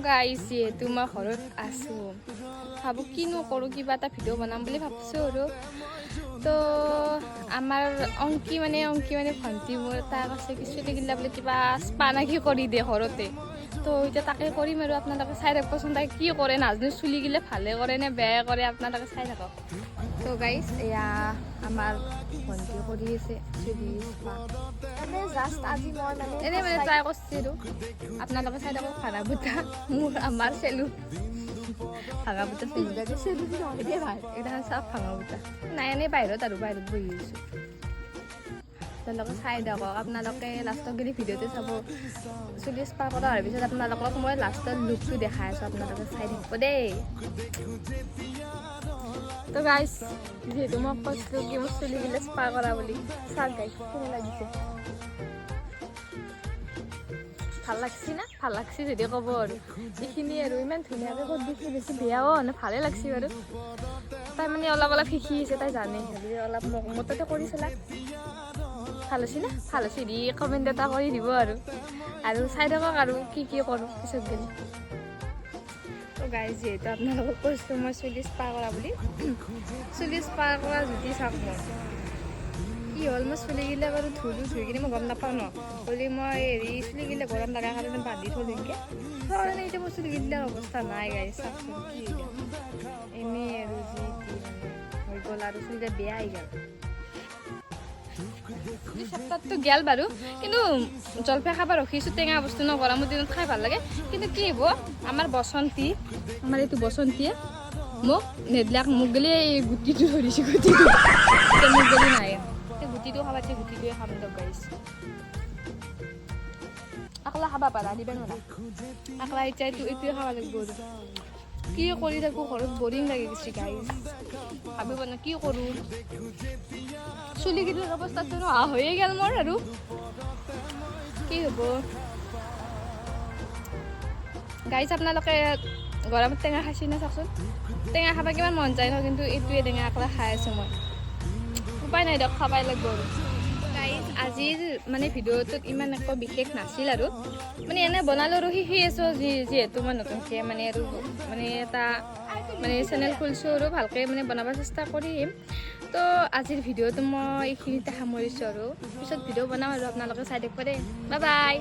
guys যিহেতু মই ঘৰত আছোঁ ভাবোঁ কিনো কৰোঁ কিবা এটা ভিডিঅ' বনাম বুলি ভাবিছোঁ আৰু তো আমাৰ অংকি মানে ভণ্টি মোৰ তাই কৈছে কি চুলি গিলা বোলে কিবা স্পা নাকি কৰি দিয়ে ঘৰতে তো এতিয়া তাকে কৰিম আৰু আপোনালোকে চাই থাকবচোন তাই কি কৰে নাজানো চুলি গিলা ভালে কৰে নে বেয়া কৰে আপোনালোকে চাই থাকক তো গাইজ এয়া আমাৰ ভণ্টি কৰি আছে চুলি স্পা জাষ্ট আজি মই এনেই মানে ট্ৰাই কৰিছে আৰু আপোনালোকে চাই থাকক ভাড়া বুটা মোৰ আমাৰ চেলু ভাঙা বুটা এটা চাপ ভাঙা বুটা নাই এনেই বাহিৰত আৰু বাহিৰত বহি আছোঁ আপোনালোকে চাই থাকক আপোনালোকে লাষ্টত গ'লে ভিডিঅ'টো চাব চুলি স্পা কৰা হোৱাৰ পিছত আপোনালোকক মই লাষ্টৰ লুকটো দেখাই আছোঁ আপোনালোকে চাই থাকিব দেই তো গাইজ যিহেতু মই কৈছিলোঁ কি মোৰ চুলিগিলা স্পা কৰা বুলি চাওক গাইজ কেনে লাগিছে ভাল লাগছি না ভাল লাগছি যদি ক'ব আৰু এইখিনি আৰু ইমান ধুনীয়াকৈ ক'ত দেখি বেছি বেয়াও মানে ভালে লাগছি বাৰু তাই মানে অলপ শিকি আছে তাই জানে অলপ মোৰ তাতে কৰি চালা ভাল হৈছে না ভাল হৈছে দি কমেণ্ট এটা কৰি দিব আৰু চাই থাকক আৰু কি কৰোঁ পিছত গ'লে তো গাইজ যিহেতু আপোনালোকক কৈছোঁ মই চুলি স্পা কৰা বুলি চুলি স্পা কৰা জুতি চাওক মই কি হ'ল মই চুলিগিলা বাৰু ধুই কিনে মই গম নাপাওঁ ন হ'লে মই হেৰি চুলিগিলা গৰম লগা কাৰণে বান্ধি থৈ দিমকৈ কাৰণে এতিয়া মোৰ চুলিগিলাৰ অৱস্থা নাই গাইজ চাওকচোন কি এনেই আৰু যি হৈ গ'ল আৰু চুলিগিলা বেয়া হৈ গ'ল সপ্তাহটো গেল বাৰু কিন্তু জলফাই খাব ৰখিছোঁ টেঙা বস্তু ন গৰমৰ দিনত খাই ভাল লাগে কিন্তু কি হ'ব আমাৰ বসন্তী আমাৰ এইটো বসন্তীয়ে মোক নেদলাক মোক গ'লে এই গুটিটো ধৰিছোঁ গুটিটো মোক গ'লে নাই গুটিটো খাব আছে গুটিটোৱে খাম দিয়ক গাইজ আকলা খাব পাৰা দিবা নোৱাৰা আকলা এতিয়া এইটোৱে খাব লাগিব আৰু কি কৰি থাকোঁ ঘৰত বৰিং লাগি গৈছে গাইজ ভাবিব ন কি কৰোঁ চুলিগিলাৰ অৱস্থাটো নোহোৱা হৈয়ে গ'ল মোৰ আৰু কি হ'ব গাইজ আপোনালোকে গৰমত টেঙা খাইছে না চাওকচোন টেঙা খাব কিমান মন যায় ন কিন্তু এইটোৱে টেঙা আকলা খাই আছোঁ মই উপায় নাই দিয়ক খাবাই লাগিব আৰু গাইজ আজিৰ মানে ভিডিঅ'টোত ইমান একো বিশেষ নাছিল আৰু মানে এনে বনালোঁ আৰু শিকি আছোঁ যিহেতু মই নতুনকৈ মানে আৰু মানে এটা মানে চেনেল খুলিছোঁ আৰু ভালকৈ মানে বনাব চেষ্টা কৰিম তো আজিৰ ভিডিঅ'টো মই এইখিনিতে সামৰিছোঁ আৰু পিছত ভিডিঅ' বনাম আৰু আপোনালোকে চাই থাকিব দেই বাই বাই